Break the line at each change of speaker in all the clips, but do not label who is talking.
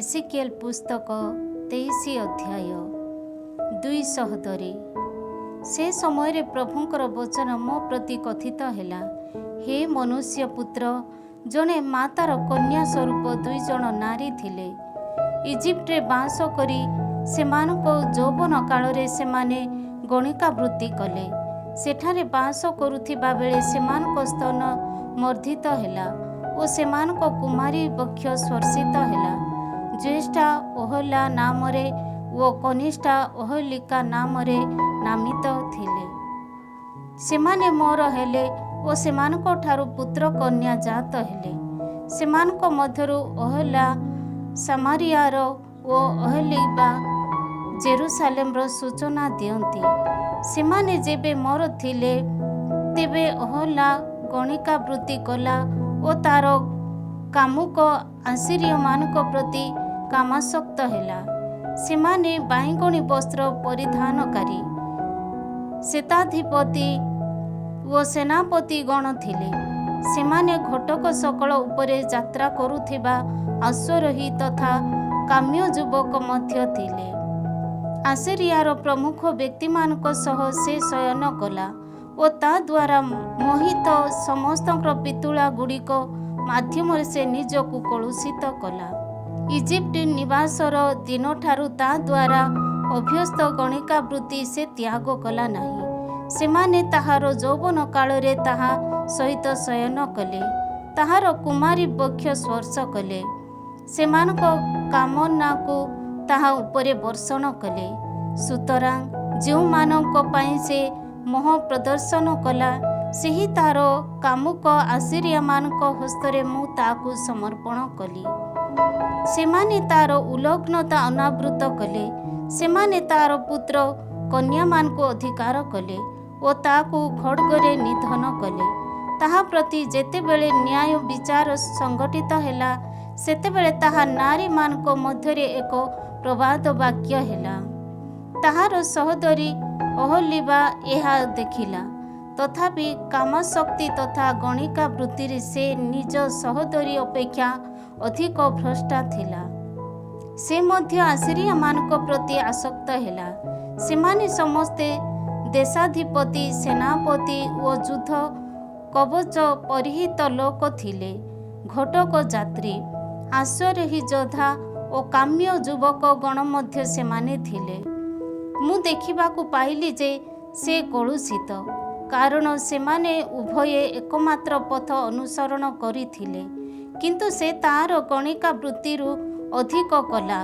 एसिकिएल पुस्तक 23 अध्याय 2:2। से समय प्रभुंकर वचन मो प्रति कथित हैला, हे मनुष्य पुत्र, जड़े मातार कन्या स्वरूप 2 जन नारी थिले। इजिप्ट बास करी सेमानको यौवन काल सेमाने गणिकावृत्ति कले। सेठारे बास करुथिबा बेले सेमानको स्तन मर्धित हैला और सेमानको कुमारी वक्ष स्पर्शित हैला। ज्येष्ठा ओहला नामरे ओ कनिष्ठा ओहलिका नामरे नामित थिले। सेमाने मोर हेले ओ सेमानको ठारू पुत्र कन्या जात हेले। सेमानको मध्यरु ओहला सामारियार ओ ओहलिबा जेरुसालेमर सूचना दियंती। सेमाने जेबे मोर थिले तेबे ओहला गणिकावृत्ति कला ओ तार कामुक आसीरिय मानक प्रति कामासक्त हैला। सेमाने बाईगणी वस्त्र परिधानकारी सेताधिपति ओ सेनापति गण थिले। सेमाने घटक सकल उपरे यात्रा करुथिबा अश्वरोही तथा काम्य युवक मध्य थिले। आसीरियार प्रमुख व्यक्ति मानक सह से शयन कला ओ ता द्वारा मोहित समस्त पितुला गुड़िक माध्यम से निजकु कलुषित कला। इजिप्ट निवासर दिन ठारू ता द्वारा अभ्यस्त गणिकावृत्ति से त्याग कला नहीं। सेमाने ताहार यौवन काल रे ताहा सहित शयन कले, ताहार कुमारी वक्ष स्पर्श कले। सेमानको कामना को ताहा उपरे वर्षण कले। सुतरां जो मानक पई से मोह प्रदर्शन कला, सेही तार कामुक आसीरिया मानक हस्तरे मु ताकु समर्पण कली। सेमाने तार उलग्नता अनावृत कले। सेमाने तार पुत्र कन्या मानक अधिकार कले ओ ताकु खड्गरे निधन कले। ताहा प्रति जेतेबेले न्याय विचार संगठित हैला, सेतेबेले ताहा नारी मानक मध्यरे एक प्रवाद वाक्य हैला। ताहार सहोदरी ओहलिबा एहा देखिला, तथापि कामशक्ति तथा गणिका वृत्ति से निज सहोदरी अपेक्षा अधिक भ्रष्टा थिला। से मध्य आसीरिया मानक प्रति आसक्त हैला। सेमाने समस्ते देशाधिपति सेनापति ओ युद्ध कवच परिहित लोक थिले। घटक यात्री आश्वरोही योद्धा ओ काम्य युवक गण मध्य सेमाने थिले। मु देखिबाकु पाइली जे से कलुषित, कारण सेमाने उभये एकमात्र पथ अनुसरण करिथिले, किंतु से तार गणिका वृत्तिरु अधिक कला।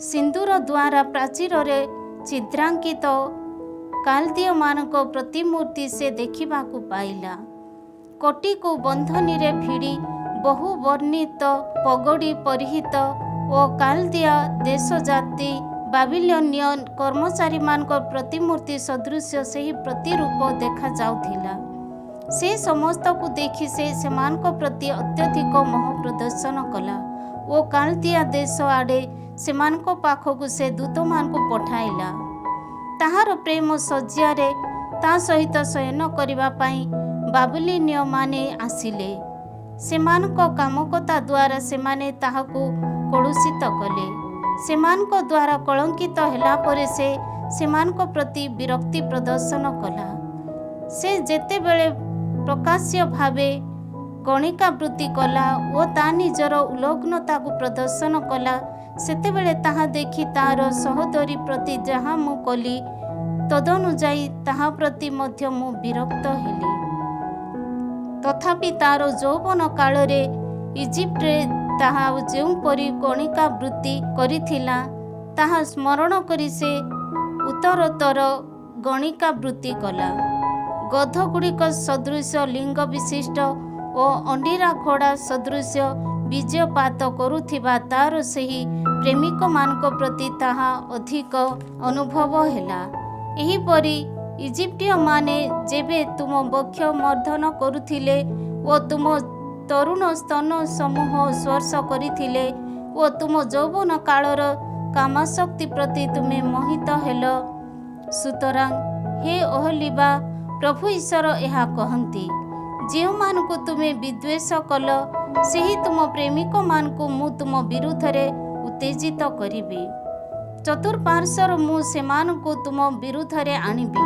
सिंदूर द्वारा प्राचीर रे छिद्रांकित कालदीय मानक प्रतिमूर्ति से देखिबाकु पाइला। कोटी को बंधनी रे भिड़ी बहु वर्णित पगड़ी परिहित ओ कालदीय देश जाति बाबिलोनियन कर्मचारी मानक प्रतिमूर्ति सदृश से ही प्रतिरूप देखा जाउथिला। से समस्त को देखि से सेमानक प्रति अत्यधिक मोह प्रदर्शन कला ओ कालदिया देश आड़े सेमानक पाखकु से दूत मानक पठाइला। ताहार प्रेम सज्जारे ता सहित शयन करिबा पई बाबिलोनिय माने आसिले। सेमानक कामकता द्वारा सेमाने ताहाकु कलुषित कले। सेमानक द्वारा कलंकित हैला परे से सेमानक प्रति विरक्ति प्रदर्शन कला। से जेतेबेले प्रकाश्य भावे गणिकावृत्ति कला ओ ता निजर उलग्नता को प्रदर्शन कला, सेतेबेले ताहा देखि तार सहोदरी प्रति जहाँ मु कली तदनुजाई ताहा प्रति मध्य मु विरक्त हेली। तथापि तार यौवन काल रे इजिप्ट रे ताहा जेउपरि गणिकावृत्ति करिथिला ताहा स्मरण करी से उत्तरोत्तर गणिकावृत्ति कला। गधगुड़िक सदृश लिंग विशिष्ट ओ अंडीरा घोड़ा सदृश बीजपात करुथिबा तार सही प्रेमिक मानक प्रति ताहा अधिक अनुभव हैला। एहीपरि इजिप्टिय माने जेबे तुम वक्ष मर्दन करुथिले ओ तुम तरुण स्तन समूह स्पर्श करिथिले ओ तुम यौवन कालर कामशक्ति प्रति तुमे मोहित हेल। सुतरां हे ओहलिबा, प्रभु ईश्वर एहा कहंती, जे तुमे विद्वेष कल, सेही तुम प्रेमिक मानकु मु तुम विरुद्ध रे उत्तेजित करिबि। चतुर्पार्श्वर मु सेमानकु तुम विरुद्धरे आनिबि।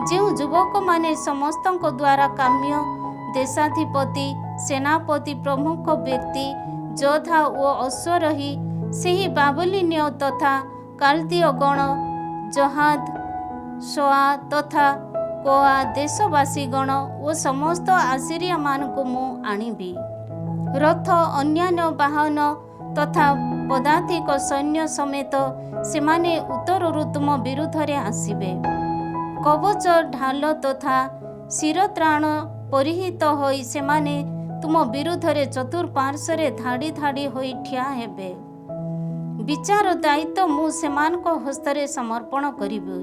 जो युवक माने समस्तଙ୍କ द्वारा काम्य, देशाधिपति, सेनापति, प्रमुख व्यक्ति, योद्धा ओ अश्वरोही, ସେହି ବାବୁଲିନୀୟ ତଥା କାଲଦୀୟ ଗଣ, ଜହାଦ, ଶୋଆ ତଥା କୋଆ ଦେଶବାସୀ ଗଣ ଓ ସମସ୍ତ ଆସିରିଆମାନଙ୍କୁ ମୁଁ ଆଣିବି। ରଥ, ଅନ୍ୟାନ୍ୟ ବାହନ ତଥା ପଦାତିକ ସୈନ୍ୟ ସମେତ ସେମାନେ ଉତ୍ତରରୁ ତୁମ ବିରୁଦ୍ଧରେ ଆସିବେ। କବଚ, ଢାଲ ତଥା ଶିରତ୍ରାଣ ପରିହିତ ହୋଇ ସେମାନେ ତୁମ ବିରୁଦ୍ଧରେ ଚତୁର୍ପାର୍ଶ୍ୱରେ ଧାଡ଼ି ଧାଡ଼ି ହୋଇ ଠିଆ ହେବେ। ବିଚାର ଦାୟିତ୍ୱ ମୁଁ ସେମାନଙ୍କ ହସ୍ତରେ ସମର୍ପଣ କରିବି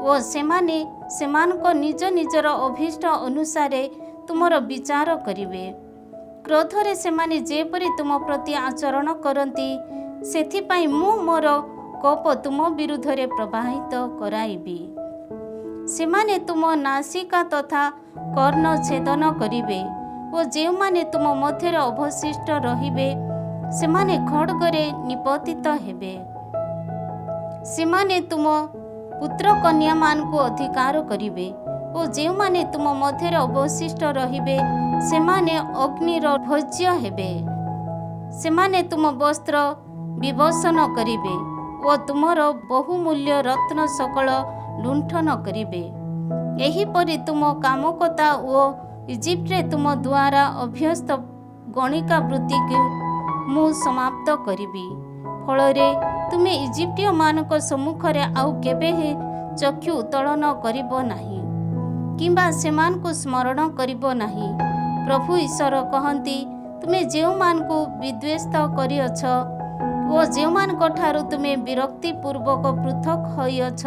ଓ ସେମାନେ ସେମାନଙ୍କ ନିଜ ନିଜର ଅଭୀଷ୍ଟ ଅନୁସାରେ ତୁମର ବିଚାର କରିବେ। କ୍ରୋଧରେ ସେମାନେ ଯେପରି ତୁମ ପ୍ରତି ଆଚରଣ କରନ୍ତି, ସେଥିପାଇଁ ମୁଁ ମୋର କୋପ ତୁମ ବିରୁଦ୍ଧରେ ପ୍ରବାହିତ କରାଇବି। ସେମାନେ ତୁମ ନାସିକା ତଥା କର୍ଣ୍ଣ ଛେଦନ କରିବେ ଓ ଯେଉଁମାନେ ତୁମ ମଧ୍ୟରେ ଅବଶିଷ୍ଟ ରହିବେ ସେମାନେ ଖଡ୍ଗରେ ନିପତିତ ହେବେ। ସେମାନେ ତୁମ ପୁତ୍ର କନ୍ୟାମାନଙ୍କୁ ଅଧିକାର କରିବେ ଓ ଯେଉଁମାନେ ତୁମ ମଧ୍ୟରେ ଅବଶିଷ୍ଟ ରହିବେ ସେମାନେ ଅଗ୍ନିର ଭୋଜ୍ୟ ହେବେ। ସେମାନେ ତୁମ ବସ୍ତ୍ର ବିବସନ କରିବେ ଓ ତୁମର ବହୁମୂଲ୍ୟ ରତ୍ନ ସକଳ ଲୁଣ୍ଠନ କରିବେ। ଏହିପରି ତୁମ କାମକତା ଓ ଇଜିପ୍ଟରେ ତୁମ ଦ୍ୱାରା ଅଭ୍ୟସ୍ତ ଗଣିକା ବୃତ୍ତିକୁ ମୁଁ ସମାପ୍ତ କରିବି। ଫଳରେ ତୁମେ ଇଜିପ୍ଟୀୟମାନଙ୍କ ସମ୍ମୁଖରେ ଆଉ କେବେ ଚକ୍ଷୁ ଉତ୍ତୋଳନ କରିବ ନାହିଁ କିମ୍ବା ସେମାନଙ୍କୁ ସ୍ମରଣ କରିବ ନାହିଁ। ପ୍ରଭୁ ଈଶ୍ୱର କହନ୍ତି, ତୁମେ ଯେଉଁମାନଙ୍କୁ ବିଦ୍ୱେଷ କରିଅଛ ଓ ଯେଉଁମାନଙ୍କ ଠାରୁ ତୁମେ ବିରକ୍ତିପୂର୍ବକ ପୃଥକ ହୋଇଅଛ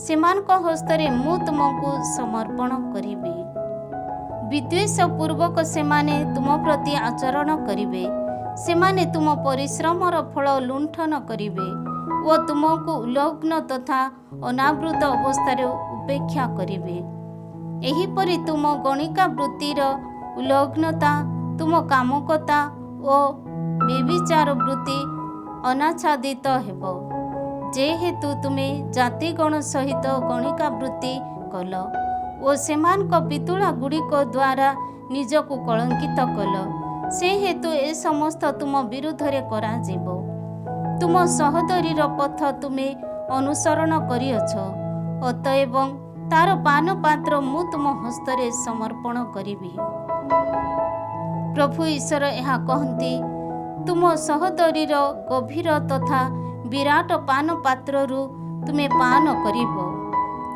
ସେମାନଙ୍କ ହସ୍ତରେ ମୁଁ ତୁମକୁ ସମର୍ପଣ କରିବି। ବିଦ୍ୱେଷ ପୂର୍ବକ ସେମାନେ ତୁମ ପ୍ରତି ଆଚରଣ କରିବେ। ସେମାନେ ତୁମ ପରିଶ୍ରମର ଫଳ ଲୁଣ୍ଠନ କରିବେ ଓ ତୁମକୁ ଉଲଗ୍ନ ତଥା ଅନାବୃତ ଅବସ୍ଥାରେ ଉପେକ୍ଷା କରିବେ। ଏହିପରି ତୁମ ଗଣିକା ବୃତ୍ତିର ଉଲଗ୍ନତା, ତୁମ କାମକତା ଓ ବ୍ୟଭିଚାର ବୃତ୍ତି ଅନାଚ୍ଛାଦିତ ହେବ। ଯେହେତୁ ତୁମେ ଜାତିଗଣ ସହିତ ଗଣିକା ବୃତ୍ତି କଲ ଓ ସେମାନଙ୍କ ପିତୁଳା ଗୁଡ଼ିକ ଦ୍ୱାରା ନିଜକୁ କଳଙ୍କିତ କଲ, ସେହେତୁ ଏ ସମସ୍ତ ତୁମ ବିରୁଦ୍ଧରେ କରାଯିବ। ତୁମ ସହୋଦରୀର ପଥ ତୁମେ ଅନୁସରଣ କରିଅଛ, ଅତଏବ ତାର ପାନ ପାତ୍ର ମୁଁ ତୁମ ହସ୍ତରେ ସମର୍ପଣ କରିବି। ପ୍ରଭୁ ଈଶ୍ୱର ଏହା କହନ୍ତି, ତୁମ ସହୋଦରୀର ଗଭୀର ତଥା ବିରାଟ ପାନ ପାତ୍ରରୁ ତୁମେ ପାନ କରିବ।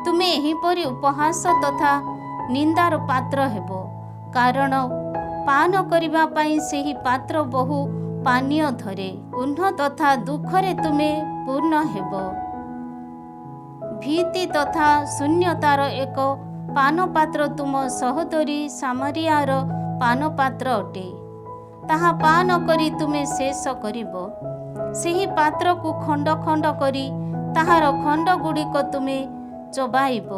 ତୁମେ ଏହିପରି ଉପହାସ ତଥା ନିନ୍ଦାର ପାତ୍ର ହେବ, କାରଣ ପାନ କରିବା ପାଇଁ ସେହି ପାତ୍ର ବହୁ ପାନୀୟ ଧରେ। ଉହ୍ନ ତଥା ଦୁଃଖରେ ତୁମେ ପୂର୍ଣ୍ଣ ହେବ। ଭୀତି ତଥା ଶୂନ୍ୟତାର ଏକ ପାନପାତ୍ର ତୁମ ସହୋଦରୀ ସାମାରିଆର ପାନପାତ୍ର ଅଟେ। ତାହା ପାନ କରି ତୁମେ ଶେଷ କରିବ। ସେହି ପାତ୍ରକୁ ଖଣ୍ଡ ଖଣ୍ଡ କରି ତାହାର ଖଣ୍ଡ ଗୁଡ଼ିକ ତୁମେ ଚବାଇବ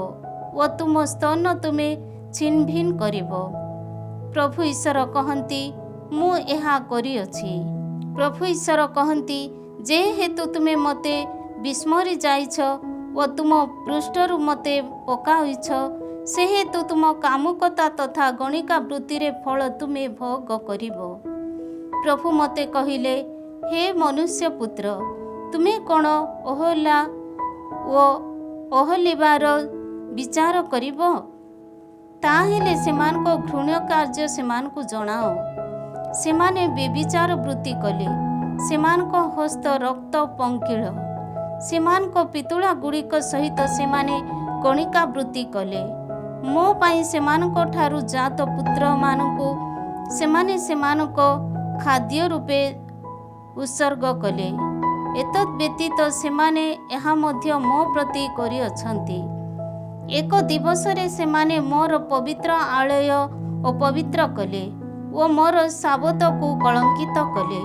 ଓ ତୁମ ସ୍ତନ ତୁମେ ଛିନ୍ଭିନ୍ କରିବ। ପ୍ରଭୁ ଈଶ୍ୱର କହନ୍ତି, ମୁଁ ଏହା କରିଅଛି। ପ୍ରଭୁ ଈଶ୍ୱର କହନ୍ତି, ଯେହେତୁ ତୁମେ ମୋତେ ବିସ୍ମରି ଯାଇଛ ଓ ତୁମ ପୃଷ୍ଠରୁ ମୋତେ ପକାଇଛ, ସେହେତୁ ତୁମ କାମୁକତା ତଥା ଗଣିକା ବୃତ୍ତିରେ ଫଳ ତୁମେ ଭୋଗ କରିବ। ପ୍ରଭୁ ମୋତେ କହିଲେ, ହେ ମନୁଷ୍ୟ ପୁତ୍ର, ତୁମେ କ'ଣ ଓହଲା ଓ ଓହଲିବାର ବିଚାର କରିବ? ତାହେଲେ ସେମାନଙ୍କ ଘୃଣ୍ୟ କାର୍ଯ୍ୟ ସେମାନଙ୍କୁ ଜଣାଅ। ସେମାନେ ବ୍ୟଭିଚାର ବୃତ୍ତି କଲେ, ସେମାନଙ୍କ ହସ୍ତ ରକ୍ତ ପଙ୍କିଳ। ସେମାନଙ୍କ ପିତୁଳା ଗୁଡ଼ିକ ସହିତ ସେମାନେ ଗଣିକା ବୃତ୍ତି କଲେ। ମୋ ପାଇଁ ସେମାନଙ୍କ ଠାରୁ ଜାତ ପୁତ୍ରମାନଙ୍କୁ ସେମାନେ ସେମାନଙ୍କ ଖାଦ୍ୟ ରୂପେ ଉତ୍ସର୍ଗ କଲେ। ଏତଦ୍ ବ୍ୟତୀତ ସେମାନେ ଏହା ମଧ୍ୟ ମୋ ପ୍ରତି କରିଅଛନ୍ତି। ଏକ ଦିବସରେ ସେମାନେ ମୋର ପବିତ୍ର ଆଳୟ ଅପବିତ୍ର କଲେ ଓ ମୋର ସାବତକୁ କଳଙ୍କିତ କଲେ।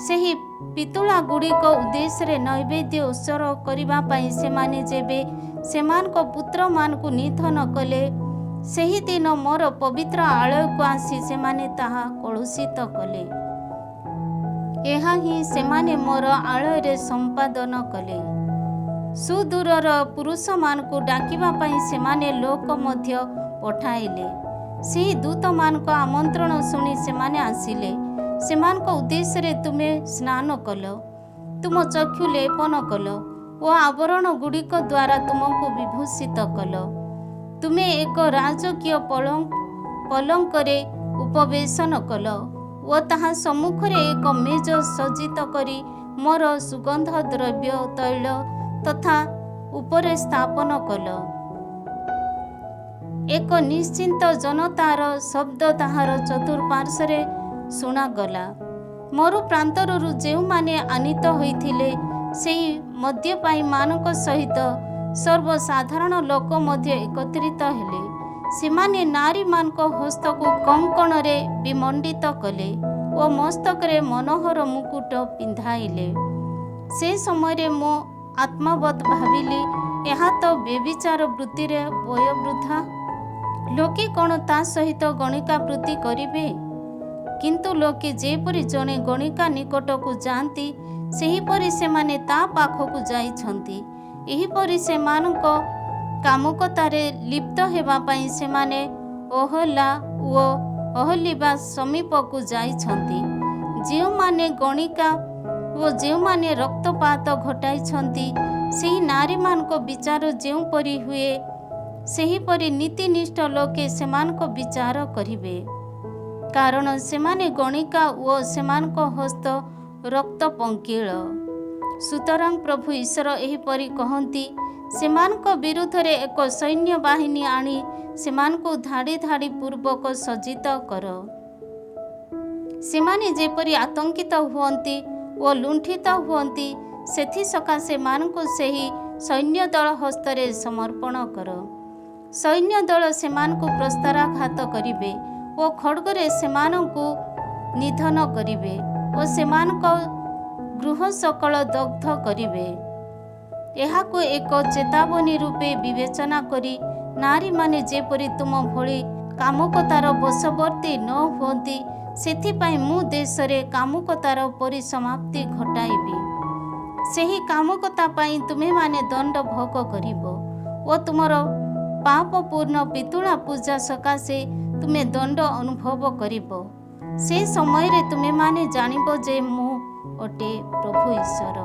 ସେହି ପିତୁଳା ଗୁଡ଼ିକ ଉଦ୍ଦେଶ୍ୟରେ ନୈବେଦ୍ୟ ଉତ୍ସର୍ଗ କରିବା ପାଇଁ ସେମାନେ ଯେବେ ସେମାନଙ୍କ ପୁତ୍ରମାନଙ୍କୁ ନିଧନ କଲେ, ସେହିଦିନ ମୋର ପବିତ୍ର ଆଳୟକୁ ଆସି ସେମାନେ ତାହା କଳୁଷିତ କଲେ। ଏହା ହିଁ ସେମାନେ ମୋର ଆଳୟରେ ସମ୍ପାଦନ କଲେ। ସୁଦୂରର ପୁରୁଷମାନଙ୍କୁ ଡାକିବା ପାଇଁ ସେମାନେ ଲୋକ ମଧ୍ୟ ପଠାଇଲେ। ସେହି ଦୂତମାନଙ୍କ ଆମନ୍ତ୍ରଣ ଶୁଣି ସେମାନେ ଆସିଲେ। ସେମାନଙ୍କ ଉଦ୍ଦେଶ୍ୟରେ ତୁମେ ସ୍ନାନ କଲ, ତୁମ ଚକ୍ଷୁ ଲେପନ କଲ ଓ ଆବରଣ ଗୁଡ଼ିକ ଦ୍ୱାରା ତୁମକୁ ବିଭୂଷିତ କଲ। ତୁମେ ଏକ ରାଜକୀୟ ପଲଙ୍କରେ ଉପବେଶନ କଲ ଓ ତାହା ସମ୍ମୁଖରେ ଏକ ମେଜ ସଜ୍ଜିତ କରି ମୋର ସୁଗନ୍ଧ ଦ୍ରବ୍ୟ ତୈଳ ତଥା ଉପରେ ସ୍ଥାପନ କଲ। ଏକ ନିଶ୍ଚିନ୍ତ ଜନତାର ଶବ୍ଦ ତାହାର ଚତୁଃପାର୍ଶ୍ୱରେ ଶୁଣାଗଲା। ମରୁ ପ୍ରାନ୍ତରରୁ ଯେଉଁମାନେ ଆନିତ ହୋଇଥିଲେ ସେହି ମଦ୍ୟପାୟୀମାନଙ୍କ ସହିତ ସର୍ବସାଧାରଣ ଲୋକ ମଧ୍ୟ ଏକତ୍ରିତ ହେଲେ। ସେମାନେ ନାରୀମାନଙ୍କ ହସ୍ତକୁ କଙ୍କଣରେ ବିମଣ୍ଡିତ କଲେ ଓ ମସ୍ତକରେ ମନୋହର ମୁକୁଟ ପିନ୍ଧାଇଲେ। ସେ ସମୟରେ ମୁଁ ଆତ୍ମାବତ୍ ଭାବିଲି, ଏହା ତ ବ୍ୟଭିଚାର ବୃତ୍ତିରେ ବୟୋବୃଦ୍ଧା। ଲୋକେ କ'ଣ ତା ସହିତ ଗଣିକା ବୃତ୍ତି କରିବେ? କିନ୍ତୁ ଲୋକେ ଯେପରି ଜଣେ ଗଣିକା ନିକଟକୁ ଯାଆନ୍ତି ସେହିପରି ସେମାନେ ତା ପାଖକୁ ଯାଇଛନ୍ତି। ଏହିପରି ସେମାନଙ୍କ କାମୁକତାରେ ଲିପ୍ତ ହେବା ପାଇଁ ସେମାନେ ଓହଲା ଓ ଓହଲିବା ସମୀପକୁ ଯାଇଛନ୍ତି। ଯେଉଁମାନେ ଗଣିକା ଓ ଯେଉଁମାନେ ରକ୍ତପାତ ଘଟାଇଛନ୍ତି ସେହି ନାରୀମାନଙ୍କ ବିଚାର ଯେଉଁପରି ହୁଏ ସେହିପରି ନୀତିନିଷ୍ଠ ଲୋକେ ସେମାନଙ୍କ ବିଚାର କରିବେ, କାରଣ ସେମାନେ ଗଣିକା ଓ ସେମାନଙ୍କ ହସ୍ତ ରକ୍ତ ପଙ୍କିଳ। ସୁତରାଂ ପ୍ରଭୁ ଈଶ୍ୱର ଏହିପରି କହନ୍ତି, ସେମାନଙ୍କ ବିରୁଦ୍ଧରେ ଏକ ସୈନ୍ୟବାହିନୀ ଆଣି ସେମାନଙ୍କୁ ଧାଡ଼ି ଧାଡ଼ି ପୂର୍ବକ ସଜ୍ଜିତ କର। ସେମାନେ ଯେପରି ଆତଙ୍କିତ ହୁଅନ୍ତି ଓ ଲୁଣ୍ଠିତ ହୁଅନ୍ତି, ସେଥିସକାଶେ ସେମାନଙ୍କୁ ସେହି ସୈନ୍ୟଦଳ ହସ୍ତରେ ସମର୍ପଣ କର। ସୈନ୍ୟଦଳ ସେମାନଙ୍କୁ ପ୍ରସ୍ତାରାଘାତ କରିବେ ଓ ଖड्गରେ ସେମାନଙ୍କୁ ନିଧନ କରିବେ ଓ ସେମାନଙ୍କ ଗୃହ ସକଳ ଦଗ୍ଧ କରିବେ। ଏହାକୁ ଏକ ଚେତାବନୀ ରୂପେ ବିବେଚନା କରି ନାରୀମାନେ ଯେପରି ତୁମ ଭଳି କାମୁକତାର ବଶବର୍ତ୍ତୀ ନ ହୁଅନ୍ତି, ସେଥିପାଇଁ ମୁଁ ଦେଶରେ କାମୁକତାର ପରିସମାପ୍ତି ଘଟାଇବି। ସେହି କାମୁକତା ପାଇଁ ତୁମେମାନେ ଦଣ୍ଡ ଭୋଗ କରିବ ଓ ତୁମର ପାପପୂର୍ଣ୍ଣ ପିତୁଳା ପୂଜା ସକାଶେ ତୁମେ ଦଣ୍ଡ ଅନୁଭବ କରିବ। ସେ ସମୟରେ ତୁମେମାନେ ଜାଣିବ ଯେ ମୁଁ ଅଟେ ପ୍ରଭୁ ଈଶ୍ୱର।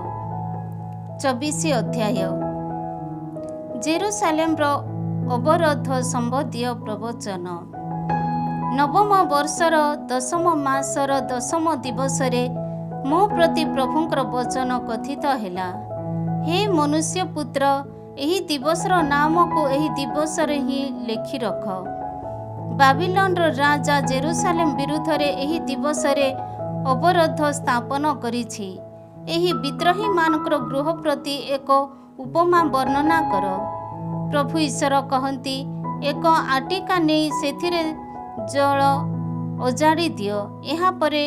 24 ଅଧ୍ୟାୟ ଜେରୁସାଲେମର ଅବରୋଧ ସମ୍ବନ୍ଧୀୟ ପ୍ରବଚନ। ନବମ ବର୍ଷର 10ମ ମାସର 10ମ ଦିବସରେ ମୋ ପ୍ରତି ପ୍ରଭୁଙ୍କର ବଚନ କଥିତ ହେଲା। ହେ ମନୁଷ୍ୟପୁତ୍ର, ଏହି ଦିବସର ନାମକୁ ଏହି ଦିବସରେ ହିଁ ଲେଖି ରଖ। ବାବିଲନର ରାଜା ଜେରୁସାଲେମ ବିରୁଦ୍ଧରେ ଏହି ଦିବସରେ ଅବରୋଧ ସ୍ଥାପନ କରିଛି। ଏହି ବିଦ୍ରୋହୀମାନଙ୍କର ଗୃହ ପ୍ରତି ଏକ ଉପମା ବର୍ଣ୍ଣନା କର। ପ୍ରଭୁ ଈଶ୍ୱର କହନ୍ତି, ଏକ ଆଟିକା ନେଇ ସେଥିରେ ଜଳ ଅଜାଡ଼ି ଦିଅ। ଏହାପରେ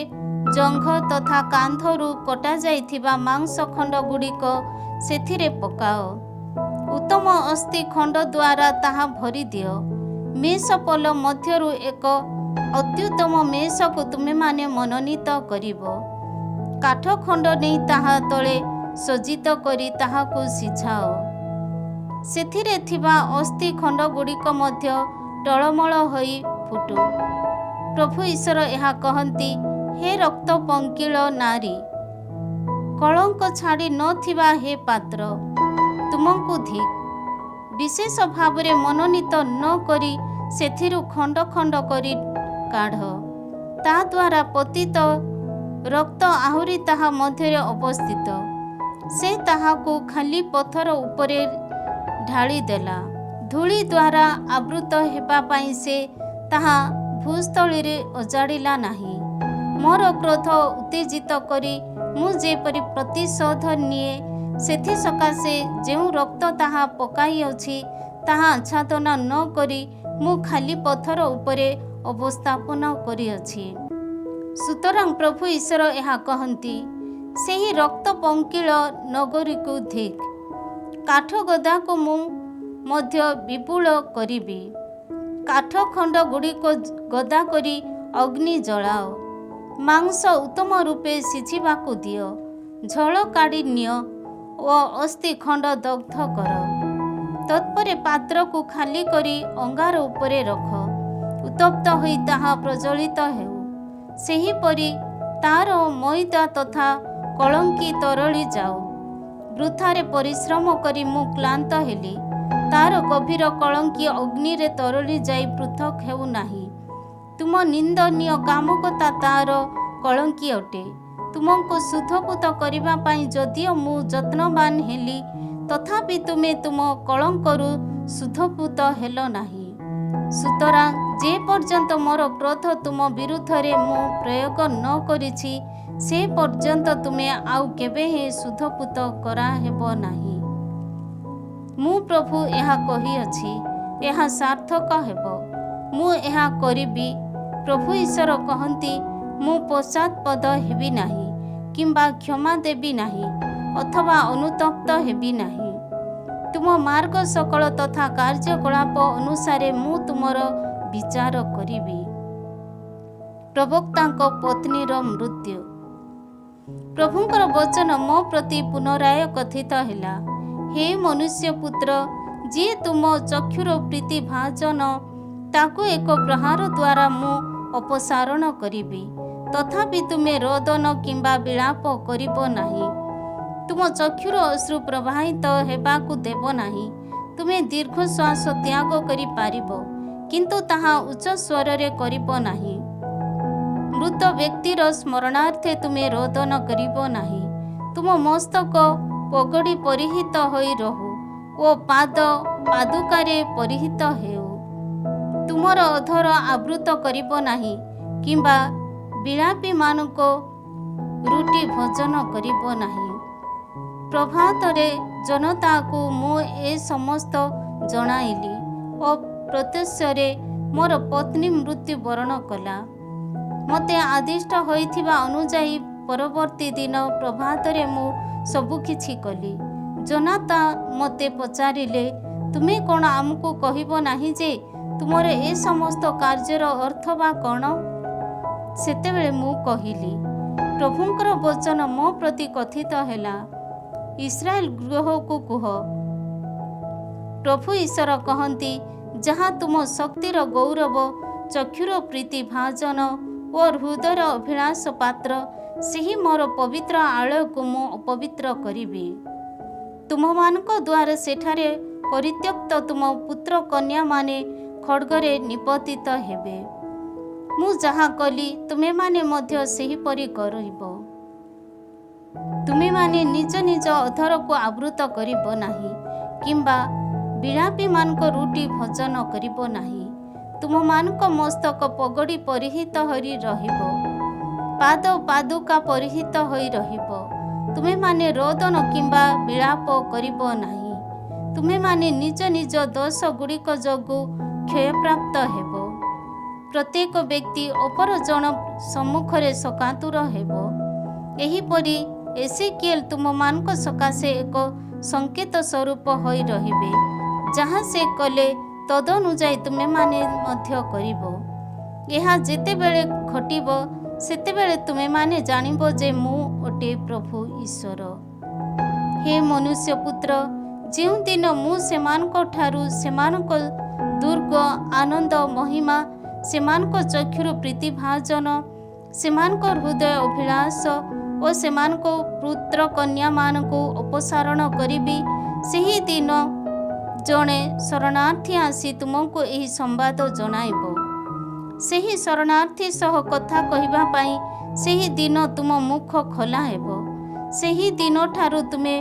ଜଙ୍ଘ ତଥା କାନ୍ଧରୁ କଟାଯାଇଥିବା ମାଂସ ଖଣ୍ଡ ଗୁଡ଼ିକ ସେଥିରେ ପକାଅ। ଉତ୍ତମ ଅସ୍ଥି ଖଣ୍ଡ ଦ୍ୱାରା ତାହା ଭରିଦିଅ। ମେଷପଲ ମଧ୍ୟରୁ ଏକ ଅତ୍ୟୁତ୍ତମ ମେଷକୁ ତୁମେମାନେ ମନୋନୀତ କରିବ। କାଠ ଖଣ୍ଡ ନେଇ ତାହା ତଳେ ସଜ୍ଜିତ କରି ତାହାକୁ ସିଝାଅ। ସେଥିରେ ଥିବା ଅସ୍ଥି ଖଣ୍ଡ ଗୁଡ଼ିକ ମଧ୍ୟ ଟଳମଳ ହୋଇ ଫୁଟୁ। ପ୍ରଭୁ ଈଶ୍ୱର ଏହା କହନ୍ତି, ହେ ରକ୍ତ ପଙ୍କିଳ ନାରୀ, କଳଙ୍କ ଛାଡ଼ି ନଥିବା ହେ ପାତ୍ର, ତୁମକୁ ଧିକ୍। ବିଶେଷ ଭାବରେ ମନୋନୀତ ନ କରି ସେଥିରୁ ଖଣ୍ଡ ଖଣ୍ଡ କରି କାଢ଼। ତା ଦ୍ୱାରା ପତିତ ରକ୍ତ ଆହୁରି ତାହା ମଧ୍ୟରେ ଅବସ୍ଥିତ। ସେ ତାହାକୁ ଖାଲି ପଥର ଉପରେ ଢାଳିଦେଲା। ଧୂଳି ଦ୍ୱାରା ଆବୃତ ହେବା ପାଇଁ ସେ ତାହା ଭୂସ୍ଥଳୀରେ ଅଜାଡ଼ିଲା ନାହିଁ। ମୋର କ୍ରୋଧ ଉତ୍ତେଜିତ କରି ମୁଁ ଯେପରି ପ୍ରତିଶୋଧ ନିଏ, ସେଥିସକାଶେ ଯେଉଁ ରକ୍ତ ତାହା ପକାଇଅଛି ତାହା ଆଚ୍ଛାଦନ ନ କରି ମୁଁ ଖାଲି ପଥର ଉପରେ ଅବସ୍ଥାପନ କରିଅଛି। ସୁତରାଂ ପ୍ରଭୁ ଈଶ୍ୱର ଏହା କହନ୍ତି, ସେହି ରକ୍ତ ପଙ୍କିଳ ନଗରୀକୁ ଧିକ୍। କାଠ ଗଦାକୁ ମୁଁ ମଧ୍ୟ ବିପୁଳ କରିବି। କାଠ ଖଣ୍ଡ ଗୁଡ଼ିକ ଗଦା କରି ଅଗ୍ନି ଜଳାଅ। ମାଂସ ଉତ୍ତମ ରୂପେ ସିଝିବାକୁ ଦିଅ। ଝୋଳ କାଢ଼ି ନିଅ ଓ ଅସ୍ଥି ଖଣ୍ଡ ଦଗ୍ଧ କର। ତତ୍ପରେ ପାତ୍ରକୁ ଖାଲି କରି ଅଙ୍ଗାର ଉପରେ ରଖ। ଉତ୍ତପ୍ତ ହୋଇ ତାହା ପ୍ରଜ୍ୱଳିତ ହେଉ। ସେହିପରି ତାର ମଇଦା ତଥା କଳଙ୍କି ତରଳି ଯାଉ। ବୃଥାରେ ପରିଶ୍ରମ କରି ମୁଁ କ୍ଳାନ୍ତ ହେଲି। ତାର ଗଭୀର କଳଙ୍କି ଅଗ୍ନିରେ ତରଳି ଯାଇ ପୃଥକ୍ ହେଉ ନାହିଁ। ତୁମ ନିନ୍ଦନୀୟ କାମକତା ତାର କଳଙ୍କି ଅଟେ। ତୁମକୁ ଶୁଦ୍ଧପୂତ କରିବା ପାଇଁ ଯଦିଓ ମୁଁ ଯତ୍ନବାନ ହେଲି, ତଥାପି ତୁମେ ତୁମ କଳଙ୍କରୁ ଶୁଦ୍ଧପୂତ ହେଲ ନାହିଁ। ସୁତରାଂ ଯେ ପର୍ଯ୍ୟନ୍ତ ମୋର କ୍ରୋଧ ତୁମ ବିରୁଦ୍ଧରେ ମୁଁ ପ୍ରୟୋଗ ନ କରିଛି, ସେ ପର୍ଯ୍ୟନ୍ତ ତୁମେ ଆଉ କେବେ ହିଁ ଶୁଦ୍ଧପୂତ କରାହେବ ନାହିଁ। ମୁଁ ପ୍ରଭୁ ଏହା କହିଅଛି, ଏହା ସାର୍ଥକ ହେବ। ମୁଁ ଏହା କରିବି। ପ୍ରଭୁ ଈଶ୍ୱର କହନ୍ତି, ମୁଁ ପଶ୍ଚାତ୍ପଦ ହେବି ନାହିଁ କିମ୍ବା କ୍ଷମା ଦେବି ନାହିଁ ଅଥବା ଅନୁତପ୍ତ ହେବି ନାହିଁ। ତୁମ ମାର୍ଗ ସକଳ ତଥା କାର୍ଯ୍ୟକଳାପ ଅନୁସାରେ ମୁଁ ତୁମର ବିଚାର କରିବି। ପ୍ରବକ୍ତାଙ୍କ ପତ୍ନୀର ମୃତ୍ୟୁ। ପ୍ରଭୁଙ୍କର ବଚନ ମୋ ପ୍ରତି ପୁନରାୟ କଥିତ ହେଲା। ହେ ମନୁଷ୍ୟ ପୁତ୍ର, ଯିଏ ତୁମ ଚକ୍ଷୁର ପ୍ରୀତି ଭାଜନ, ତାକୁ ଏକ ପ୍ରହାର ଦ୍ୱାରା ମୁଁ ଅପସାରଣ କରିବି। ତଥାପି ତୁମେ ରୋଦନ କିମ୍ବା ବିଳାପ କରିବ ନାହିଁ। ତୁମ ଚକ୍ଷୁର ଅଶ୍ରୁ ପ୍ରବାହିତ ହେବାକୁ ଦେବ ନାହିଁ। ତୁମେ ଦୀର୍ଘଶ୍ୱାସ ତ୍ୟାଗ କରିପାରିବ, କିନ୍ତୁ ତାହା ଉଚ୍ଚ ସ୍ୱରରେ କରିବ ନାହିଁ। ମୃତ ବ୍ୟକ୍ତିର ସ୍ମରଣାର୍ଥେ ତୁମେ ରୋଦନ କରିବ ନାହିଁ। ତୁମ ମସ୍ତକ ପଗଡ଼ି ପରିହିତ ହୋଇ ରହୁ ଓ ପାଦ ପାଦୁକାରେ ପରିହିତ ହେଉ। ତୁମର ଅଧର ଆବୃତ କରିବ ନାହିଁ କିମ୍ବା ବିଳାପୀମାନଙ୍କ ରୁଟି ଭୋଜନ କରିବ ନାହିଁ। ପ୍ରଭାତରେ ଜନତାକୁ ମୁଁ ଏ ସମସ୍ତ ଜଣାଇଲି ଓ ପ୍ରତ୍ୟୁଷରେ ମୋର ପତ୍ନୀ ମୃତ୍ୟୁବରଣ କଲା। ମୋତେ ଆଦିଷ୍ଟ ହୋଇଥିବା ଅନୁଯାୟୀ ପରବର୍ତ୍ତୀ ଦିନ ପ୍ରଭାତରେ ମୁଁ ସବୁକିଛି କଲି। ଜୋନାତା ମୋତେ ପଚାରିଲେ, ତୁମେ କ'ଣ ଆମକୁ କହିବ ନାହିଁ ଯେ ତୁମର ଏ ସମସ୍ତ କାର୍ଯ୍ୟର ଅର୍ଥ ବା କ'ଣ? ସେତେବେଳେ ମୁଁ କହିଲି, ପ୍ରଭୁଙ୍କର ବଚନ ମୋ ପ୍ରତି କଥିତ ହେଲା, ଇସ୍ରାଏଲ ଗୃହକୁ କୁହ, ପ୍ରଭୁ ଈଶ୍ୱର କହନ୍ତି, ଯାହା ତୁମ ଶକ୍ତିର ଗୌରବ, ଚକ୍ଷୁର ପ୍ରୀତି ଭାଜନ ଓ ହୃଦୟର ଅଭିଳାଷ ପାତ୍ର, ସେହି ମୋର ପବିତ୍ର ଆଳୟକୁ ମୁଁ ଅପବିତ୍ର କରିବି। ତୁମମାନଙ୍କ ଦ୍ୱାର ସେଠାରେ ପରିତ୍ୟକ୍ତ, ତୁମ ପୁତ୍ର କନ୍ୟାମାନେ ଖଡ଼୍ଗରେ ନିପତିତ ହେବେ। ମୁଁ ଯାହା କଲି ତୁମେମାନେ ମଧ୍ୟ ସେହିପରି କରିବ। ତୁମେମାନେ ନିଜ ନିଜ ଅଧରକୁ ଆବୃତ କରିବ ନାହିଁ କିମ୍ବା ବିଳାପୀମାନଙ୍କ ରୁଟି ଭୋଜନ କରିବ ନାହିଁ। ତୁମମାନଙ୍କ ମସ୍ତକ ପଗଡ଼ି ପରିହିତ ହୋଇ ରହିବ, ପାଦ ପାଦୁକା ପରିହିତ ହୋଇ ରହିବ। ତୁମେମାନେ ରୋଦନ କିମ୍ବା ବିଳାପ କରିବ ନାହିଁ। ତୁମେମାନେ ନିଜ ନିଜ ଦୋଷ ଗୁଡ଼ିକ ଯୋଗୁଁ କ୍ଷୟପ୍ରାପ୍ତ ହେବ। ପ୍ରତ୍ୟେକ ବ୍ୟକ୍ତି ଅପର ଜଣ ସମ୍ମୁଖରେ ଶୋକାତୁର ହେବ। ଏହିପରି ଏସେକିଏଲ ତୁମମାନଙ୍କ ସକାଶେ ଏକ ସଂକେତ ସ୍ୱରୂପ ହୋଇ ରହିବେ। ଯାହା ସେ କଲେ ତଦନୁଯାୟୀ ତୁମେମାନେ ମଧ୍ୟ କରିବ। ଏହା ଯେତେବେଳେ ଘଟିବ, ସେତେବେଳେ ତୁମେମାନେ ଜାଣିବ ଯେ ମୁଁ ଅଟେ ପ୍ରଭୁ ଈଶ୍ୱର। ହେ ମନୁଷ୍ୟ ପୁତ୍ର, ଯେଉଁଦିନ ମୁଁ ସେମାନଙ୍କ ଠାରୁ ସେମାନଙ୍କ ଦୁର୍ଗ, ଆନନ୍ଦ, ମହିମା, ସେମାନଙ୍କ ଚକ୍ଷୁର ପ୍ରୀତିଭାଜନ, ସେମାନଙ୍କ ହୃଦୟ ଅଭିଳାଷ ଓ ସେମାନଙ୍କ ପୁତ୍ର କନ୍ୟାମାନଙ୍କୁ ଅପସାରଣ କରିବି, ସେହି ଦିନ ଜଣେ ଶରଣାର୍ଥୀ ଆସି ତୁମକୁ ଏହି ସମ୍ବାଦ ଜଣାଇବ। ସେହି ଶରଣାର୍ଥୀ ସହ କଥା କହିବା ପାଇଁ ସେହି ଦିନ ତୁମ ମୁଖ ଖୋଲା ହେବ। ସେହି ଦିନଠାରୁ ତୁମେ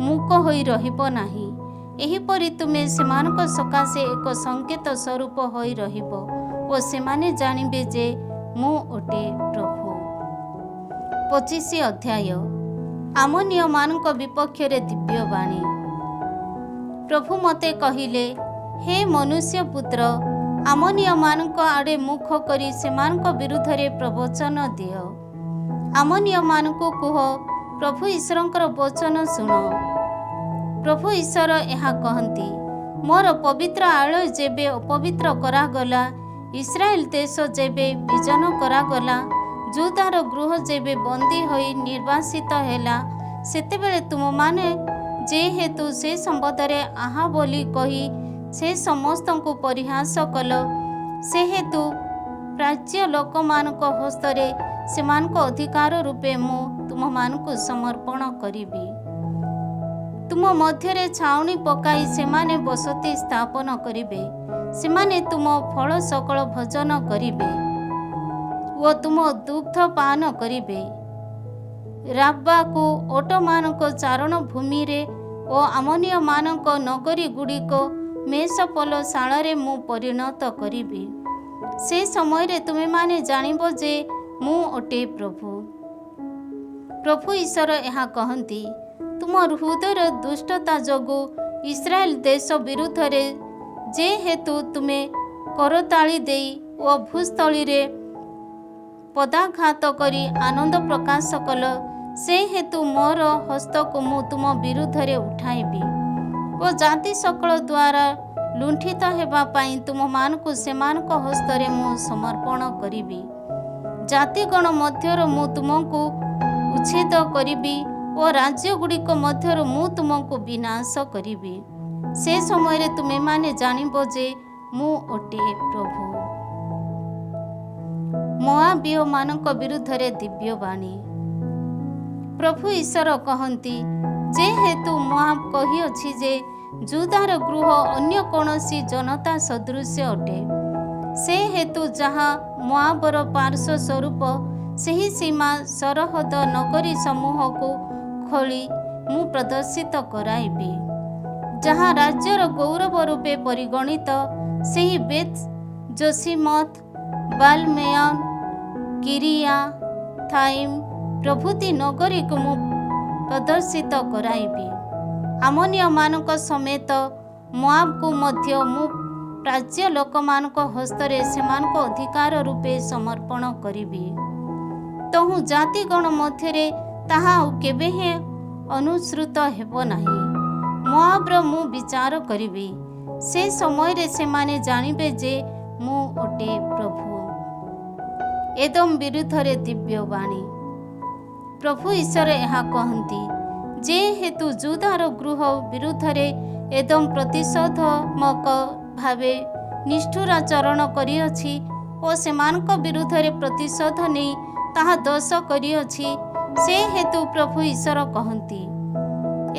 ମୂକ ହୋଇ ରହିବ ନାହିଁ। ଏହିପରି ତୁମେ ସେମାନଙ୍କ ସକାଶେ ଏକ ସଂକେତ ସ୍ୱରୂପ ହୋଇ ରହିବ ଓ ସେମାନେ ଜାଣିବେ ଯେ ମୁଁ ଅଟେ ପ୍ରଭୁ। 25 ଅଧ୍ୟାୟ। ଆମୋନୀୟମାନଙ୍କ ବିପକ୍ଷରେ ଦିବ୍ୟବାଣୀ। ପ୍ରଭୁ ମୋତେ କହିଲେ, ହେ ମନୁଷ୍ୟ ପୁତ୍ର, ଆମୋନୀୟମାନଙ୍କ ଆଡ଼େ ମୁଖ କରି ସେମାନଙ୍କ ବିରୁଦ୍ଧରେ ପ୍ରବଚନ ଦିଅ। ଆମୋନୀୟମାନଙ୍କୁ କୁହ, ପ୍ରଭୁ ଈଶ୍ୱରଙ୍କର ବଚନ ଶୁଣ। ପ୍ରଭୁ ଈଶ୍ୱର ଏହା କହନ୍ତି, ମୋର ପବିତ୍ର ଆଳୟ ଯେବେ ଅପବିତ୍ର କରାଗଲା, ଇସ୍ରାଏଲ ଦେଶ ଯେବେ ବିଜନ କରାଗଲା, ଯୁଦାର ଗୃହ ଯେବେ ବନ୍ଦୀ ହୋଇ ନିର୍ବାସିତ ହେଲା, ସେତେବେଳେ ତୁମମାନେ ଯେହେତୁ ସେ ସମ୍ବନ୍ଧରେ ଆହା ବୋଲି କହି ସେ ସମସ୍ତଙ୍କୁ ପରିହାସ କଲ, ସେହେତୁ ପ୍ରାଚ୍ୟ ଲୋକମାନଙ୍କ ହସ୍ତରେ ସେମାନଙ୍କ ଅଧିକାର ରୂପେ ମୁଁ ତୁମମାନଙ୍କୁ ସମର୍ପଣ କରିବି। ତୁମ ମଧ୍ୟରେ ଛାଉଣି ପକାଇ ସେମାନେ ବସତି ସ୍ଥାପନ କରିବେ। ସେମାନେ ତୁମ ଫଳ ସକଳ ଭୋଜନ କରିବେ ଓ ତୁମ ଦୁଗ୍ଧ ପାନ କରିବେ। ରାବ୍ବାକୁ ଓଟମାନଙ୍କ ଚାରଣ ଭୂମିରେ ଓ ଆମୋନିୟମାନଙ୍କ ନଗରୀ ଗୁଡ଼ିକ ମେଷପଲଶାଳାରେ ମୁଁ ପରିଣତ କରିବି। ସେ ସମୟରେ ତୁମେମାନେ ଜାଣିବ ଯେ ମୁଁ ଅଟେ ପ୍ରଭୁ। ପ୍ରଭୁ ଈଶ୍ୱର ଏହା କହନ୍ତି, ତୁମ ହୃଦୟର ଦୁଷ୍ଟତା ଯୋଗୁଁ ଇସ୍ରାଏଲ ଦେଶ ବିରୁଦ୍ଧରେ ଯେହେତୁ ତୁମେ କରତାଳି ଦେଇ ଓ ଭୂସ୍ଥଳୀରେ ପଦାଘାତ କରି ଆନନ୍ଦ ପ୍ରକାଶ କଲ, ସେହେତୁ ମୋର ହସ୍ତକୁ ମୁଁ ତୁମ ବିରୁଦ୍ଧରେ ଉଠାଇବି ଓ ଜାତି ସକଳ ଦ୍ୱାରା ଲୁଣ୍ଠିତ ହେବା ପାଇଁ ତୁମମାନଙ୍କୁ ସେମାନଙ୍କ ହସ୍ତରେ ମୁଁ ସମର୍ପଣ କରିବି। ଜାତିଗଣ ମଧ୍ୟରୁ ମୁଁ ତୁମକୁ ଉଚ୍ଛେଦ କରିବି ଓ ରାଜ୍ୟଗୁଡ଼ିକ ମଧ୍ୟରୁ ମୁଁ ତୁମକୁ ବିନାଶ କରିବି। ସେ ସମୟରେ ତୁମେମାନେ ଜାଣିବ ଯେ ମୁଁ ଅଟେ ପ୍ରଭୁ। ମୋଆବୀୟମାନଙ୍କ ବିରୁଦ୍ଧରେ ଦିବ୍ୟବାଣୀ। ପ୍ରଭୁ ଈଶ୍ୱର କହନ୍ତି, ଯେହେତୁ ମୋଆବ କହିଅଛି ଯେ ଯୁଦାର ଗୃହ ଅନ୍ୟ କୌଣସି ଜନତା ସଦୃଶ ଅଟେ, ସେହେତୁ ଯାହା ମୋଆବର ପାର୍ଶ୍ୱ ସ୍ୱରୂପ ସେହି ସୀମା ସରହଦ ନଗରୀ ସମୂହକୁ ଖୋଳି ମୁଁ ପ୍ରଦର୍ଶିତ କରାଇବି। ଯାହା ରାଜ୍ୟର ଗୌରବ ରୂପେ ପରିଗଣିତ, ସେହି ବେତ୍ ଯୋଶିମଥ, ବାଲମେୟନ, କିରିୟା ଥାଇମ୍ ପ୍ରଭୃତି ନଗରୀକୁ ମୁଁ ପ୍ରଦର୍ଶିତ କରାଇବି। ଆମୋନିୟମାନଙ୍କ ସମେତ ମୋଆବକୁ ମଧ୍ୟ ମୁଁ ପ୍ରାଚ୍ୟ ଲୋକମାନଙ୍କ ହସ୍ତରେ ସେମାନଙ୍କ ଅଧିକାର ରୂପେ ସମର୍ପଣ କରିବି। ତହୁଁ ଜାତିଗଣ ମଧ୍ୟରେ ତାହା ଆଉ କେବେ ହେଁ ଅନୁସୃତ ହେବ ନାହିଁ। ମୋଆବର ମୁଁ ବିଚାର କରିବି। ସେ ସମୟରେ ସେମାନେ ଜାଣିବେ ଯେ ମୁଁ ଅଟେ ପ୍ରଭୁ। ଏଦୋମ ବିରୁଦ୍ଧରେ ଦିବ୍ୟବାଣୀ। ପ୍ରଭୁ ଈଶ୍ୱର ଏହା କହନ୍ତି, ଯେହେତୁ ଯୁଦାର ଗୃହ ବିରୁଦ୍ଧରେ ଏଦୋମ ପ୍ରତିଶୋଧାତ୍ମକ ଭାବେ ନିଷ୍ଠୁରାଚରଣ କରିଅଛି ଓ ସେମାନଙ୍କ ବିରୁଦ୍ଧରେ ପ୍ରତିଶୋଧ ନେଇ ତାହା ଦୋଷ କରିଅଛି, ସେହେତୁ ପ୍ରଭୁ ଈଶ୍ୱର କହନ୍ତି,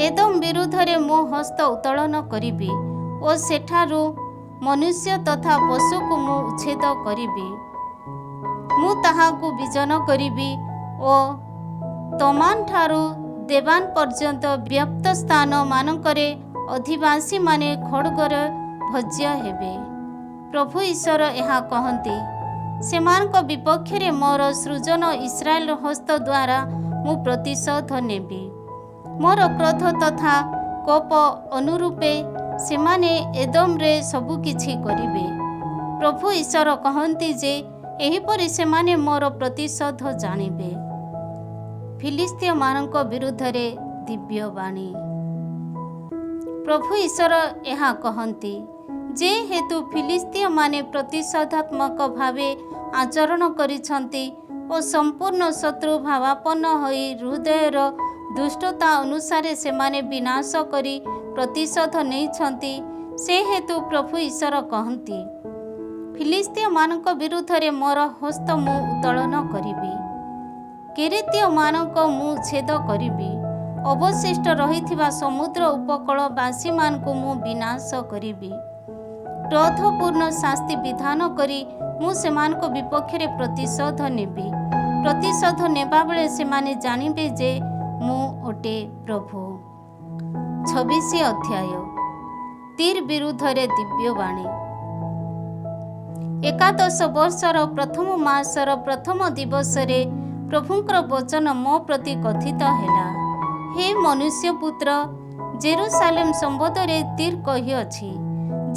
ଏଦୋମ ବିରୁଦ୍ଧରେ ମୋ ହସ୍ତ ଉତ୍ତୋଳନ କରିବି ଓ ସେଠାରୁ ମନୁଷ୍ୟ ତଥା ପଶୁକୁ ମୁଁ ଉଚ୍ଛେଦ କରିବି। ମୁଁ ତାହାକୁ ବିଜନ କରିବି ଓ ତମାନ୍‌ଠାରୁ ଦେବାନ ପର୍ଯ୍ୟନ୍ତ ବ୍ୟାପ୍ତ ସ୍ଥାନ ମାନଙ୍କରେ ଅଧିବାସୀମାନେ ଖଡ୍ଗରେ ଭଜ୍ୟ ହେବେ। ପ୍ରଭୁ ଈଶ୍ୱର ଏହା କହନ୍ତି, ସେମାନଙ୍କ ବିପକ୍ଷରେ ମୋର ସୃଜନ ଇସ୍ରାଏଲର ହସ୍ତ ଦ୍ୱାରା ମୁଁ ପ୍ରତିଶୋଧ ନେବି। ମୋର କ୍ରୋଧ ତଥା କୋପ ଅନୁରୂପେ ସେମାନେ ଏଦୋମରେ ସବୁକିଛି କରିବେ। ପ୍ରଭୁ ଈଶ୍ୱର କହନ୍ତି ଯେ ଏହିପରି ସେମାନେ ମୋର ପ୍ରତିଶୋଧ ଜାଣିବେ। ଫିଲିସ୍ତୀୟମାନଙ୍କ ବିରୁଦ୍ଧରେ ଦିବ୍ୟବାଣୀ। ପ୍ରଭୁ ଈଶ୍ୱର ଏହା କହନ୍ତି, ଯେହେତୁ ଫିଲିସ୍ତୀୟମାନେ ପ୍ରତିଶୋଧାତ୍ମକ ଭାବେ ଆଚରଣ କରିଛନ୍ତି ଓ ସମ୍ପୂର୍ଣ୍ଣ ଶତ୍ରୁ ଭାବାପନ୍ନ ହୋଇ ହୃଦୟର ଦୁଷ୍ଟତା ଅନୁସାରେ ସେମାନେ ବିନାଶ କରି ପ୍ରତିଶୋଧ ନେଇଛନ୍ତି, ସେହେତୁ ପ୍ରଭୁ ଈଶ୍ୱର କହନ୍ତି, ଫିଲିସ୍ତୀୟମାନଙ୍କ ବିରୁଦ୍ଧରେ ମୋର ହସ୍ତ ମୁଁ ଉତ୍ତୋଳନ କରିବି। କେରେତୀୟମାନଙ୍କ ମୁଁ ଛେଦ କରିବି। ଅବଶିଷ୍ଟ ରହିଥିବା ସମୁଦ୍ର ଉପକୂଳବାସୀମାନଙ୍କୁ ମୁଁ ବିନାଶ କରିବି। କ୍ରୋଧପୂର୍ଣ୍ଣ ଶାସ୍ତି ବିଧାନ କରି ମୁଁ ସେମାନଙ୍କ ବିପକ୍ଷରେ ପ୍ରତିଶୋଧ ନେବି। ପ୍ରତିଶୋଧ ନେବାବେଳେ ସେମାନେ ଜାଣିବେ ଯେ ମୁଁ ଅଟେ ପ୍ରଭୁ। 26 ଅଧ୍ୟାୟ। ତୀର ବିରୁଦ୍ଧରେ ଦିବ୍ୟବାଣୀ। 11 ବର୍ଷର ପ୍ରଥମ ମାସର ପ୍ରଥମ ଦିବସରେ ପ୍ରଭୁଙ୍କର ବଚନ ମୋ ପ୍ରତି କଥିତ ହେଲା। ହେ ମନୁଷ୍ୟପୁତ୍ର, ଜେରୁସାଲେମ ସମ୍ବନ୍ଧରେ ତୀର କହିଅଛି,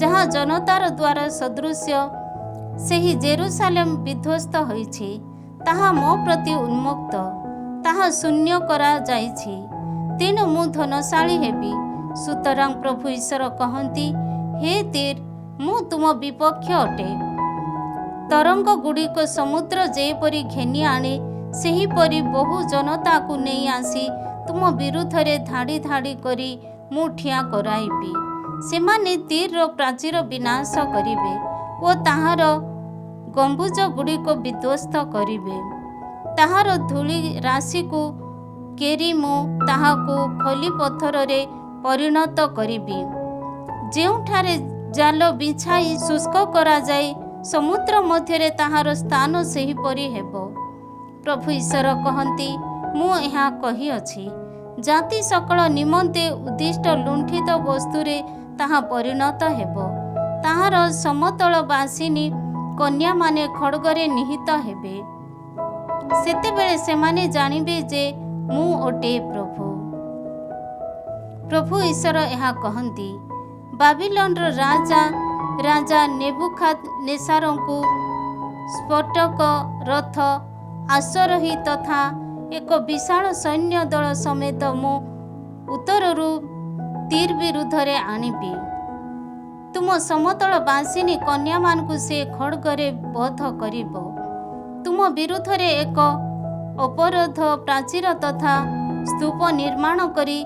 ଯାହା ଜନତାର ଦ୍ୱାର ସଦୃଶ୍ୟ, ସେହି ଜେରୁସାଲେମ ବିଧ୍ୱସ୍ତ ହୋଇଛି, ତାହା ମୋ ପ୍ରତି ଉନ୍ମୁକ୍ତ, ତାହା ଶୂନ୍ୟ କରାଯାଇଛି। ତେଣୁ ମୁଁ ଧନଶାଳୀ ହେବି। ସୁତରାଂ ପ୍ରଭୁ ଈଶ୍ୱର କହନ୍ତି, ହେ ତୀର, ମୁଁ ତୁମ ବିପକ୍ଷ ଅଟେ। तरंग गुड़िक समुद्र जेपरी घेनी आणे सेहीपरि बहु जनता को नहीं आसी तुम विरुद्ध रे धाड़ी धाड़ी करी मु ठिया कराइबी। सेमाने तीर प्राचीर विनाश करिवे ओ ताहार गंबुज गुड़िक विध्वस्त करिवे। ताहार धूली राशि को केरी मु ताहाको खली पत्थर रे परिणत करिबी। जेउठारे जाल बिछाई शुष्क करा जाए समुद्र मध्य ताहार स्थान सेहीपरि हेबो। प्रभु ईश्वर कहती मु यहाँ कही अछि जाति सकल निमंते उद्दिष्ट लुंठित वस्तुरे ताहा परिणत हेबो। ताहार समतल बासिनी कन्या माने खड़गरे निहित हेबे। सेतेबेले सेमाने जानिबे जे मु ओटे प्रभु। प्रभु ईश्वर यहाँ कहती बाबिलोन राजा नेबुखादनेस्सार को स्फोटक रथ आश्वरोही तथा एक विशाल सैन्य दल समेत मु उत्तररू तीर विरुद्ध रे आनिबी। तुम समतल बासिनी कन्या मानकु से खड़गरे बध करिबो। तुम विरुद्ध रे एक अपरोध प्राचीर तथा स्तूप निर्माण करी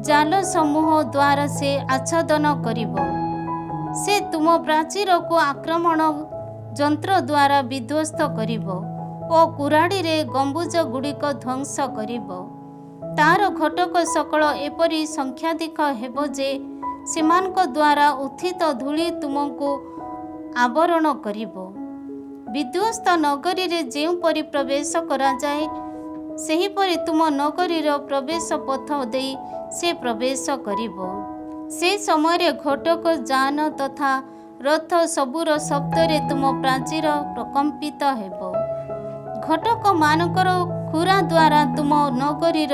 जाल समूह द्वारा से आच्छादन करिबो। से तुम प्राचीर को आक्रमण जंत्र द्वारा विध्वस्त करिबो ओ कुराड़ी रे गंबुज गुड़िक ध्वंस करिबो। तार घटक सकल एपरी संख्याधिक हेबो जे सेमानक द्वारा उत्थित धूली तुमको आवरण करिबो। विध्वस्त नगरी रे जेउ परि प्रवेश करा जाए सेहीपरि तुम नगरीर प्रवेश पथ देई से प्रवेश करिबो। से समय घटक जान तथा रथ सबुर शब्दरे तुम प्राचीर प्रकम्पित हेबो। घटक मानकर खुरा द्वारा तुम नगरीर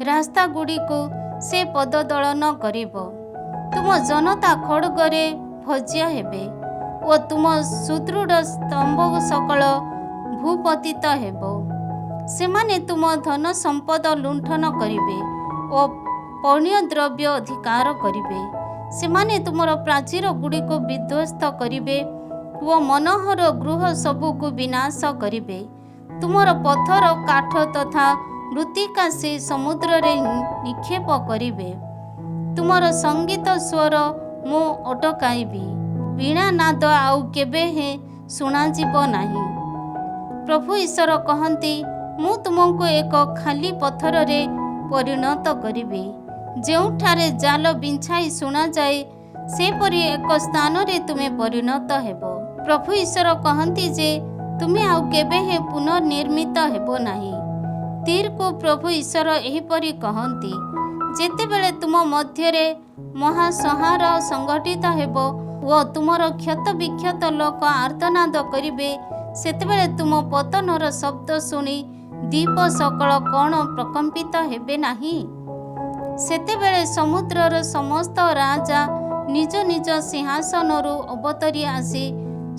रास्ता गुड़ी को से पददलन करिबो। तुम जनता खड़गरे भज्य हेबे ओ तुम सुदृढ़ स्तंभ सकल भूपतित हेबो। सेमाने तुम धन संपद लुंठन करिवे ओ पण्य द्रव्य अधिकार करिवे। सेमाने तुमर प्राचीर गुड़ी को विध्वस्त करिवे ओ मनोहर गृह सबू को विनाश करिवे। तुमर पत्थर काठ तथा मृत्तिका से समुद्र रे निक्षेप करिवे। तुमर संगीत स्वर मु अटकाइबी। वीणा नाद आउ केबे हे सुना जीव नाही। प्रभु ईश्वर कहती मु तुमको एक खाली पत्थर रे परिणत करिबी। जेउठारे जाल बिछाई सुना जाए सेपरि एक स्थान रे तुमे परिणत हेबो। प्रभु ईश्वर कहती जे तुमे आउ केबे हे पुनर्निर्मित हेबो नाही। तीर को प्रभु ईश्वर एहिपरि कहती जेतेबेले तुम मध्यरे महासंहार संगठित हेबो ओ तुमर क्षत विक्षत लोक आर्तनाद करिवे सेतेबेले तुम पतनर शब्द शुणी दीप सकल कण प्रकम्पित हेबे नाही। सेतेबेले समुद्रर समस्त राजा निज निज सिंहासनरू अवतरी आसी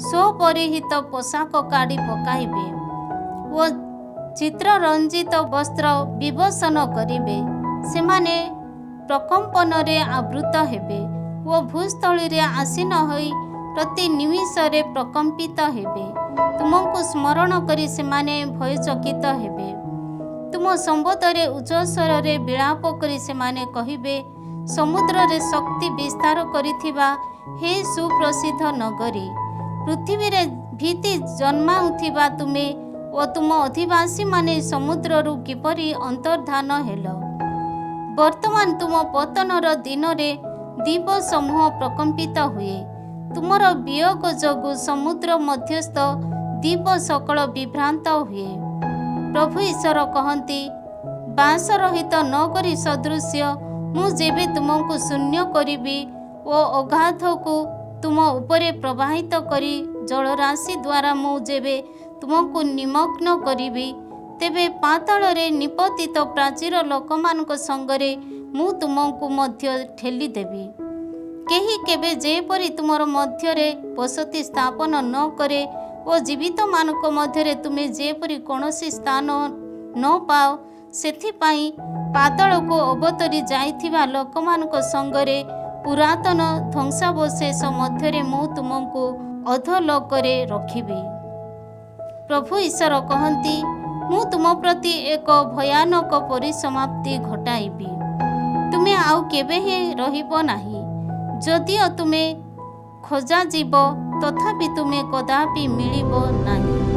स्वपरिहित पोशाक काढ़ी पकाइबे ओ चित्ररंजित वस्त्र विवसन करिवे। सेमाने प्रकम्पन रे आवृत हेबे ओ भूस्थली रे आसीन होई प्रति निमिषरे प्रकम्पित हेबे। तुमको स्मरण करी सेमाने भयचकित हेबे। तुम संबोधरे उच्च स्वर रे विलाप करी सेमाने कहिबे समुद्र रे शक्ति विस्तार करिथिबा हे सुप्रसिद्ध नगरी पृथ्वी रे भीति जन्माउथिबा तुमे ओ तुम अधिवासी माने समुद्ररू किपरि अंतर्धान हेल। वर्तमान तुम पतनर दिन रे द्वीप समूह प्रकम्पित हुए। तुमर वियोग जोगु समुद्र मध्यस्थ द्वीप सकल विभ्रांत हुए। प्रभु ईश्वर कहती बांस रहित नगरी सदृश्य मु जेबे तुमको शून्य करिबी ओ अगाध को तुम उपरे प्रवाहित करी जलराशि द्वारा मु जेबे तुमको निमग्न करिबी तेबे पाताल रे निपतित प्राचीर लोकमानक संगरे मु तुमको मध्य ठेली देबी। केही केबे जेपरि तुमर मध्यरे बसति स्थापन न करे ओ जीवित मानक मध्यरे तुमे जेपरि कौनसी स्थान न पाओ सेथिपाई पाताल को अवतरी जाइथिबा लोकमानक संगरे पुरातन ध्वंसावशेष मध्यरे मु तुमको अधोलोकरे रखिबी। ପ୍ରଭୁ ଈଶ୍ୱର କହନ୍ତି, ମୁଁ ତୁମ ପ୍ରତି ଏକ ଭୟାନକ ପରିସମାପ୍ତି ଘଟାଇବି। ତୁମେ ଆଉ କେବେ ହିଁ ରହିବ ନାହିଁ। ଯଦିଓ ତୁମେ ଖୋଜାଯିବ, ତଥାପି ତୁମେ କଦାପି ମିଳିବ ନାହିଁ।